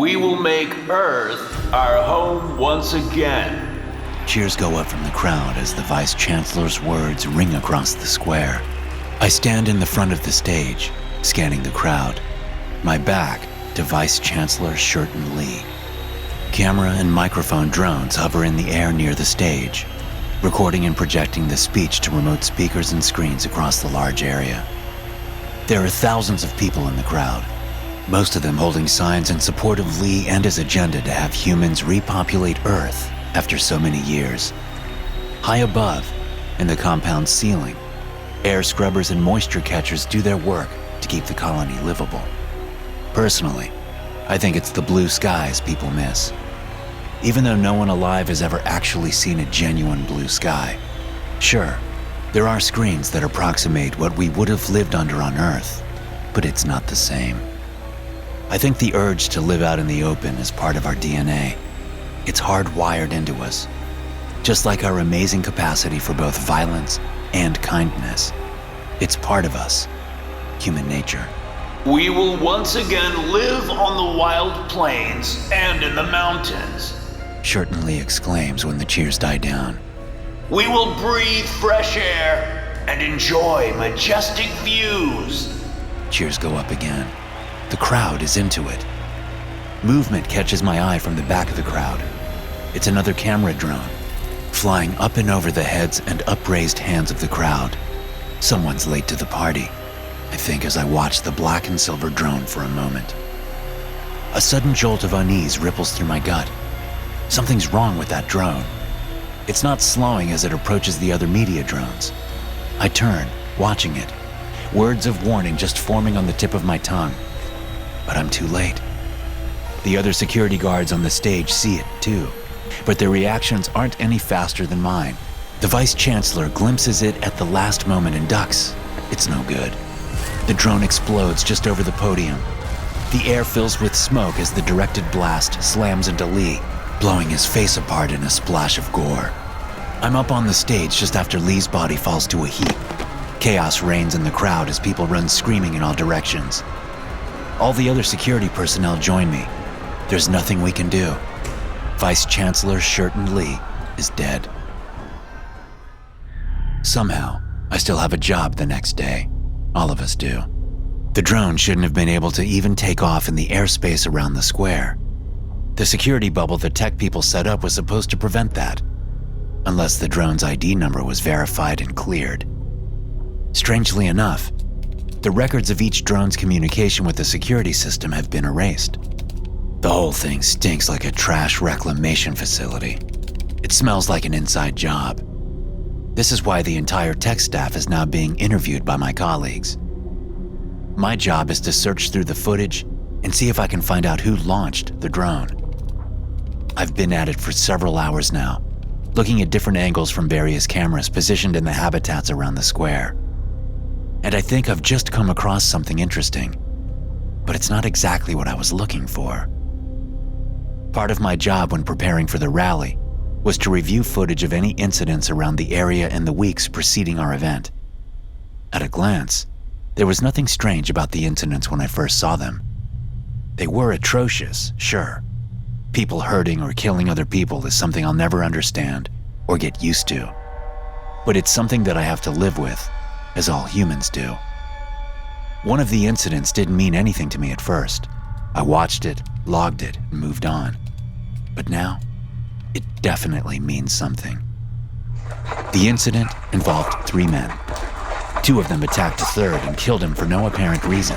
We will make Earth our home once again. Cheers go up from the crowd as the Vice Chancellor's words ring across the square. I stand in the front of the stage, scanning the crowd, my back to Vice Chancellor Shurton Lee. Camera and microphone drones hover in the air near the stage, recording and projecting the speech to remote speakers and screens across the large area. There are thousands of people in the crowd, most of them holding signs in support of Lee and his agenda to have humans repopulate Earth after so many years. High above, in the compound's ceiling, air scrubbers and moisture catchers do their work to keep the colony livable. Personally, I think it's the blue skies people miss. Even though no one alive has ever actually seen a genuine blue sky. Sure, there are screens that approximate what we would have lived under on Earth, but it's not the same. I think the urge to live out in the open is part of our DNA. It's hardwired into us, just like our amazing capacity for both violence and kindness. It's part of us, human nature. We will once again live on the wild plains and in the mountains. Shurton Lee exclaims when the cheers die down. We will breathe fresh air and enjoy majestic views. Cheers go up again. The crowd is into it. Movement catches my eye from the back of the crowd. It's another camera drone, flying up and over the heads and upraised hands of the crowd. Someone's late to the party, I think, as I watch the black and silver drone for a moment. A sudden jolt of unease ripples through my gut. Something's wrong with that drone. It's not slowing as it approaches the other media drones. I turn, watching it, words of warning just forming on the tip of my tongue. But I'm too late. The other security guards on the stage see it too, but their reactions aren't any faster than mine. The Vice Chancellor glimpses it at the last moment and ducks. It's no good. The drone explodes just over the podium. The air fills with smoke as the directed blast slams into Lee, blowing his face apart in a splash of gore. I'm up on the stage just after Lee's body falls to a heap. Chaos reigns in the crowd as people run screaming in all directions. All the other security personnel join me. There's nothing we can do. Vice Chancellor Shurton Lee is dead. Somehow, I still have a job the next day. All of us do. The drone shouldn't have been able to even take off in the airspace around the square. The security bubble the tech people set up was supposed to prevent that, unless the drone's ID number was verified and cleared. Strangely enough, the records of each drone's communication with the security system have been erased. The whole thing stinks like a trash reclamation facility. It smells like an inside job. This is why the entire tech staff is now being interviewed by my colleagues. My job is to search through the footage and see if I can find out who launched the drone. I've been at it for several hours now, looking at different angles from various cameras positioned in the habitats around the square. And I think I've just come across something interesting, but it's not exactly what I was looking for. Part of my job when preparing for the rally was to review footage of any incidents around the area in the weeks preceding our event. At a glance, there was nothing strange about the incidents when I first saw them. They were atrocious, sure. People hurting or killing other people is something I'll never understand or get used to. But it's something that I have to live with, as all humans do. One of the incidents didn't mean anything to me at first. I watched it, logged it, and moved on. But now, it definitely means something. The incident involved 3 men. 2 of them attacked a third and killed him for no apparent reason.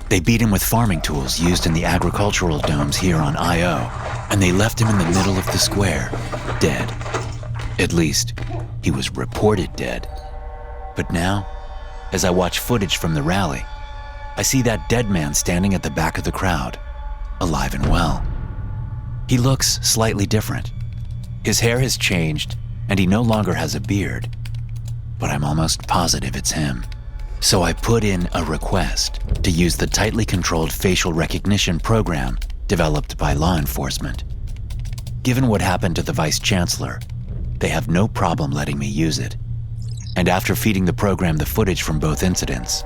They beat him with farming tools used in the agricultural domes here on Io, and they left him in the middle of the square, dead. At least, he was reported dead. But now, as I watch footage from the rally, I see that dead man standing at the back of the crowd, alive and well. He looks slightly different. His hair has changed, and he no longer has a beard, but I'm almost positive it's him. So I put in a request to use the tightly controlled facial recognition program developed by law enforcement. Given what happened to the Vice Chancellor, they have no problem letting me use it. And after feeding the program the footage from both incidents,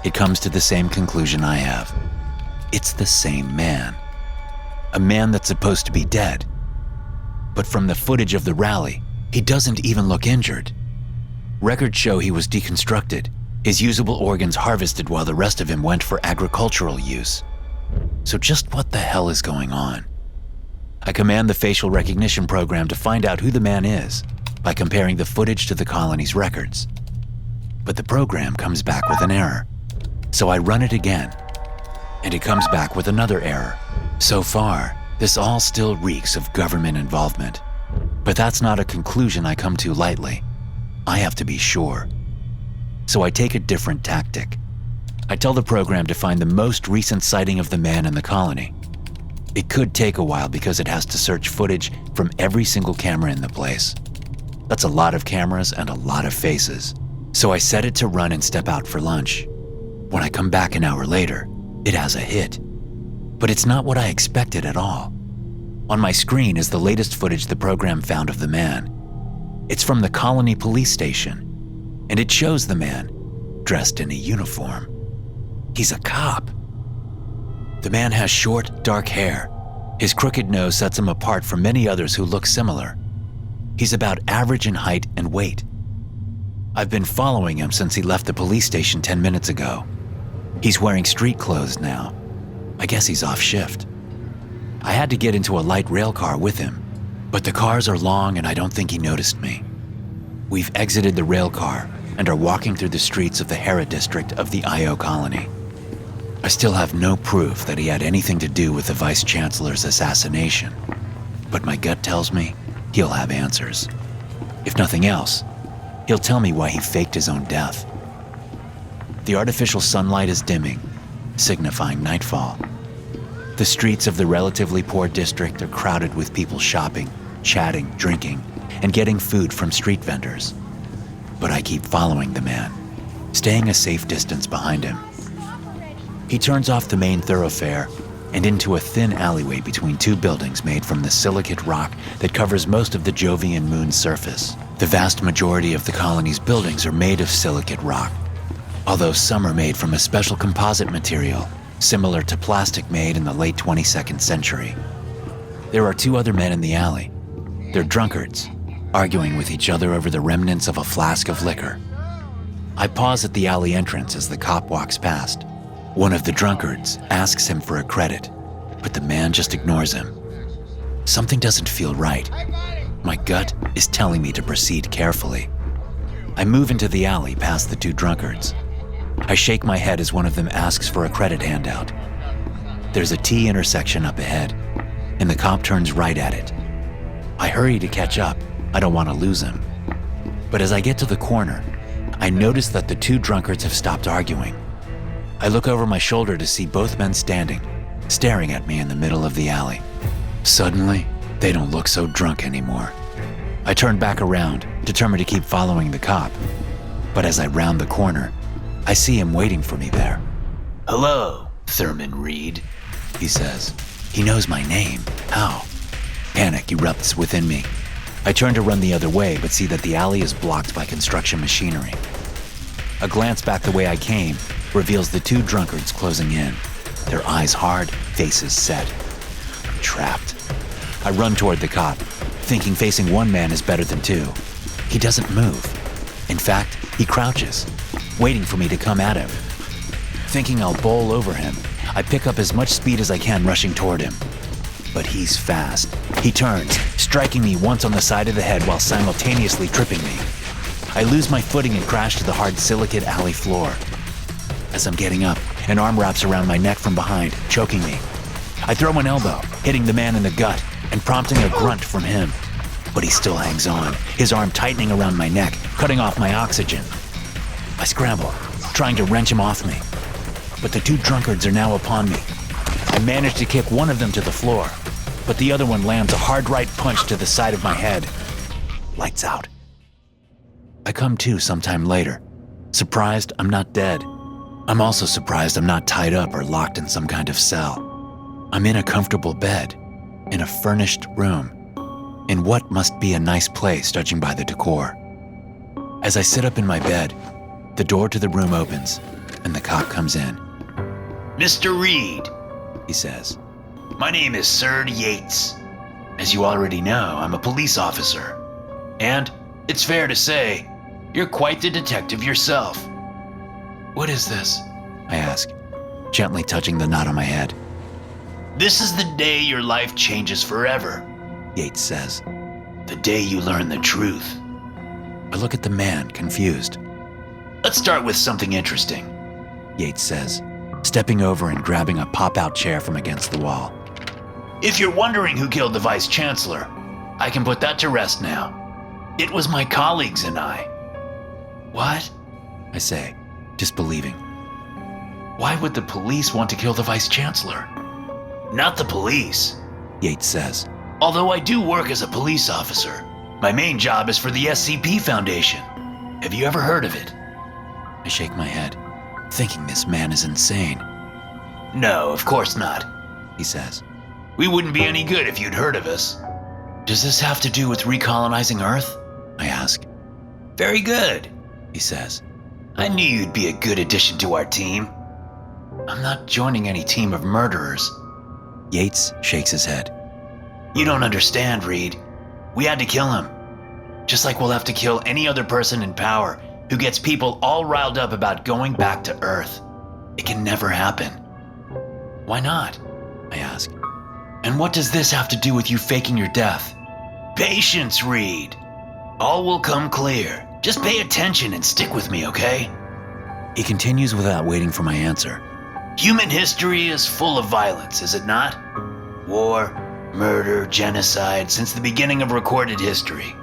it comes to the same conclusion I have. It's the same man. a man that's supposed to be dead. But from the footage of the rally, he doesn't even look injured. Records show he was deconstructed, his usable organs harvested while the rest of him went for agricultural use. So just what the hell is going on? I command the facial recognition program to find out who the man is by comparing the footage to the colony's records. But the program comes back with an error. So I run it again, and it comes back with another error. So far, this all still reeks of government involvement. But that's not a conclusion I come to lightly. I have to be sure. So I take a different tactic. I tell the program to find the most recent sighting of the man in the colony. It could take a while because it has to search footage from every single camera in the place. That's a lot of cameras and a lot of faces. So I set it to run and step out for lunch. When I come back an hour later, it has a hit. But it's not what I expected at all. On my screen is the latest footage the program found of the man. It's from the colony police station, and it shows the man dressed in a uniform. He's a cop. The man has short, dark hair. His crooked nose sets him apart from many others who look similar. He's about average in height and weight. I've been following him since he left the police station 10 minutes ago. He's wearing street clothes now. I guess he's off shift. I had to get into a light rail car with him, but the cars are long and I don't think he noticed me. We've exited the rail car and are walking through the streets of the Hera district of the Io colony. I still have no proof that he had anything to do with the Vice Chancellor's assassination, but my gut tells me he'll have answers. If nothing else, he'll tell me why he faked his own death. The artificial sunlight is dimming, signifying nightfall. The streets of the relatively poor district are crowded with people shopping, chatting, drinking, and getting food from street vendors. But I keep following the man, staying a safe distance behind him. He turns off the main thoroughfare and into a thin alleyway between two buildings made from the silicate rock that covers most of the Jovian moon's surface. The vast majority of the colony's buildings are made of silicate rock, although some are made from a special composite material similar to plastic made in the late 22nd century. There are two other men in the alley. They're drunkards, arguing with each other over the remnants of a flask of liquor. I pause at the alley entrance as the cop walks past. One of the drunkards asks him for a credit, but the man just ignores him. Something doesn't feel right. My gut is telling me to proceed carefully. I move into the alley past the two drunkards. I shake my head as one of them asks for a credit handout. There's a T intersection up ahead, and the cop turns right at it. I hurry to catch up. I don't want to lose him. But as I get to the corner, I notice that the two drunkards have stopped arguing. I look over my shoulder to see both men standing, staring at me in the middle of the alley. Suddenly, they don't look so drunk anymore. I turn back around, determined to keep following the cop. But as I round the corner, I see him waiting for me there. Hello, Thurman Reed, he says. He knows my name. How? Panic erupts within me. I turn to run the other way, but see that the alley is blocked by construction machinery. A glance back the way I came reveals the two drunkards closing in, their eyes hard, faces set. I'm trapped. I run toward the cop, thinking facing one man is better than two. He doesn't move. In fact, he crouches, waiting for me to come at him. Thinking I'll bowl over him, I pick up as much speed as I can, rushing toward him. But he's fast. He turns, striking me once on the side of the head while simultaneously tripping me. I lose my footing and crash to the hard silicate alley floor. As I'm getting up, an arm wraps around my neck from behind, choking me. I throw an elbow, hitting the man in the gut and prompting a grunt from him. But he still hangs on, his arm tightening around my neck, cutting off my oxygen. I scramble, trying to wrench him off me. But the two drunkards are now upon me. I manage to kick one of them to the floor, but the other one lands a hard right punch to the side of my head. Lights out. I come to sometime later, surprised I'm not dead. I'm also surprised I'm not tied up or locked in some kind of cell. I'm in a comfortable bed, in a furnished room, in what must be a nice place judging by the decor. As I sit up in my bed, the door to the room opens and the cop comes in. Mr. Reed, He says. My name is Sir Yates. As you already know, I'm a police officer. And it's fair to say, you're quite the detective yourself. What is this? I ask, gently touching the knot on my head. This is the day your life changes forever, Yates says. The day you learn the truth. I look at the man, confused. Let's start with something interesting, Yates says, stepping over and grabbing a pop-out chair from against the wall. If you're wondering who killed the Vice Chancellor, I can put that to rest now. It was my colleagues and I. What? I say, disbelieving. Why would the police want to kill the Vice Chancellor? Not the police, Yates says. Although I do work as a police officer, my main job is for the SCP Foundation. Have you ever heard of it? I shake my head, thinking this man is insane. No, of course not, he says. We wouldn't be any good if you'd heard of us. Does this have to do with recolonizing Earth? I ask. Very good, he says. I knew you'd be a good addition to our team. I'm not joining any team of murderers. Yates shakes his head. You don't understand, Reed. We had to kill him. Just like we'll have to kill any other person in power who gets people all riled up about going back to Earth. It can never happen. Why not? I ask. And what does this have to do with you faking your death? Patience, Reed. All will come clear. Just pay attention and stick with me, okay? He continues without waiting for my answer. Human history is full of violence, is it not? War, murder, genocide, since the beginning of recorded history.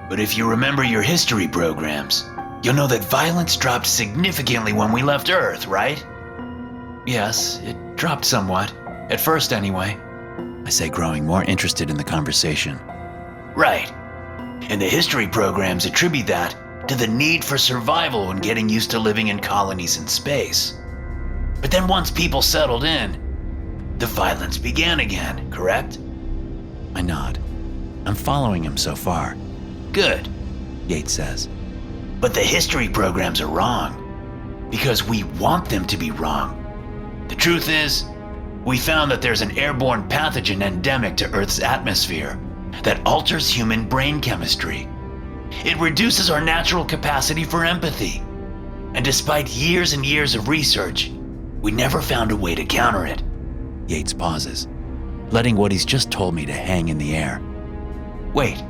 But if you remember your history programs, you'll know that violence dropped significantly when we left Earth, right? Yes, it dropped somewhat. At first, anyway. I say, growing more interested in the conversation. Right. And the history programs attribute that to the need for survival when getting used to living in colonies in space. But then once people settled in, the violence began again, correct? I nod. I'm following him so far. Good, Yates says. But the history programs are wrong, because we want them to be wrong. The truth is, we found that there's an airborne pathogen endemic to Earth's atmosphere that alters human brain chemistry. It reduces our natural capacity for empathy. And despite years and years of research, we never found a way to counter it. Yates pauses, letting what he's just told me to hang in the air. Wait,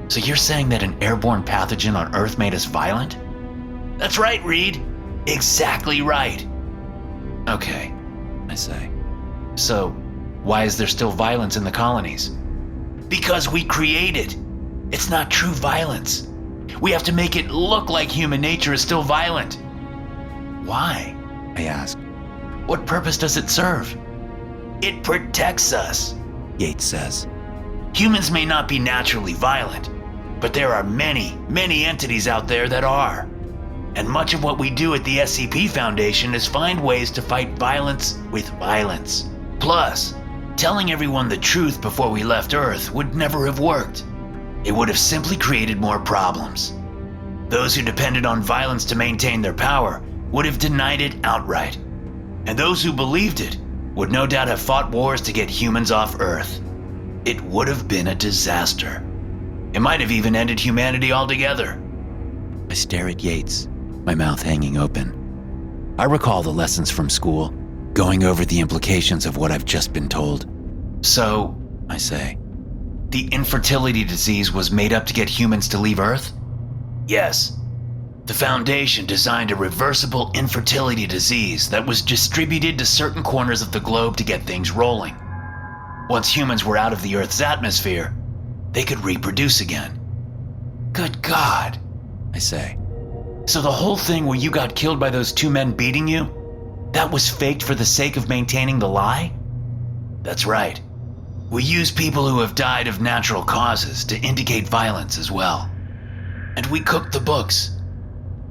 so you're saying that an airborne pathogen on Earth made us violent? That's right, Reed. Exactly right. Okay, I say. So, why is there still violence in the colonies? Because we create it. It's not true violence. We have to make it look like human nature is still violent. Why? I ask. What purpose does it serve? It protects us, Yates says. Humans may not be naturally violent, but there are many, many entities out there that are. And much of what we do at the SCP Foundation is find ways to fight violence with violence. Plus, telling everyone the truth before we left Earth would never have worked. It would have simply created more problems. Those who depended on violence to maintain their power would have denied it outright. And those who believed it would no doubt have fought wars to get humans off Earth. It would have been a disaster. It might have even ended humanity altogether. I stare at Yates, my mouth hanging open. I recall the lessons from school, going over the implications of what I've just been told. So, I say, the infertility disease was made up to get humans to leave Earth? Yes. The Foundation designed a reversible infertility disease that was distributed to certain corners of the globe to get things rolling. Once humans were out of the Earth's atmosphere, they could reproduce again. Good God, I say. So the whole thing where you got killed by those two men beating you, that was faked for the sake of maintaining the lie? That's right. We use people who have died of natural causes to indicate violence as well. And we cooked the books,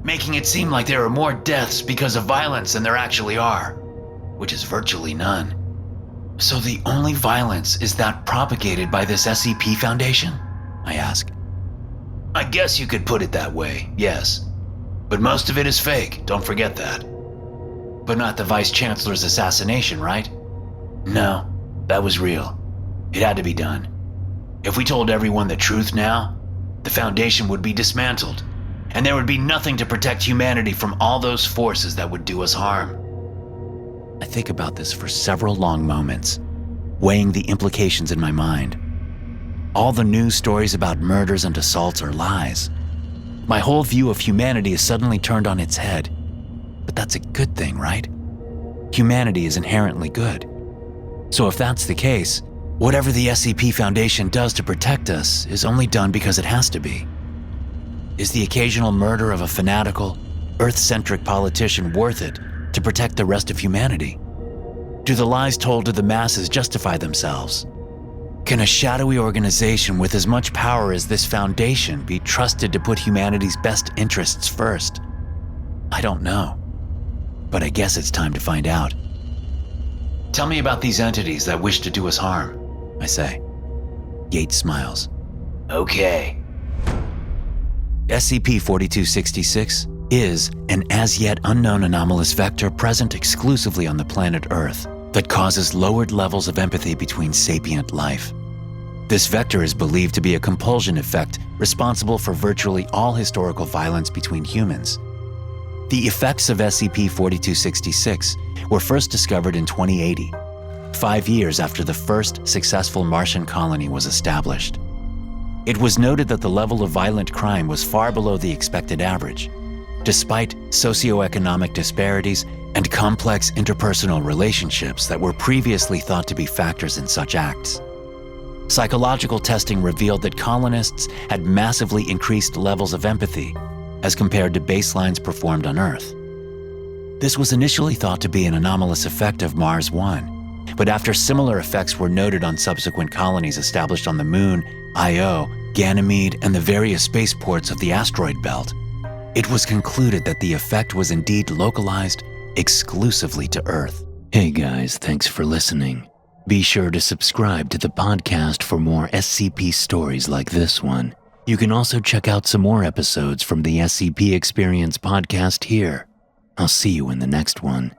making it seem like there are more deaths because of violence than there actually are, which is virtually none. So the only violence is that propagated by this SCP Foundation? I ask. I guess you could put it that way, yes. But most of it is fake, don't forget that. But not the Vice Chancellor's assassination, right? No, that was real. It had to be done. If we told everyone the truth now, the Foundation would be dismantled, and there would be nothing to protect humanity from all those forces that would do us harm. I think about this for several long moments, weighing the implications in my mind. All the news stories about murders and assaults are lies. My whole view of humanity is suddenly turned on its head. But that's a good thing, right? Humanity is inherently good. So if that's the case, whatever the SCP Foundation does to protect us is only done because it has to be. Is the occasional murder of a fanatical, Earth-centric politician worth it to protect the rest of humanity? Do the lies told to the masses justify themselves? Can a shadowy organization with as much power as this Foundation be trusted to put humanity's best interests first? I don't know, but I guess it's time to find out. Tell me about these entities that wish to do us harm, I say. Yates smiles. Okay. SCP-4266 is an as-yet unknown anomalous vector present exclusively on the planet Earth that causes lowered levels of empathy between sapient life. This vector is believed to be a compulsion effect responsible for virtually all historical violence between humans. The effects of SCP-4266 were first discovered in 2080, 5 years after the first successful Martian colony was established. It was noted that the level of violent crime was far below the expected average, despite socioeconomic disparities and complex interpersonal relationships that were previously thought to be factors in such acts. Psychological testing revealed that colonists had massively increased levels of empathy as compared to baselines performed on Earth. This was initially thought to be an anomalous effect of Mars 1, but after similar effects were noted on subsequent colonies established on the Moon, Io, Ganymede, and the various spaceports of the asteroid belt, it was concluded that the effect was indeed localized exclusively to Earth. Hey guys, thanks for listening. Be sure to subscribe to the podcast for more SCP stories like this one. You can also check out some more episodes from the SCP Experience podcast here. I'll see you in the next one.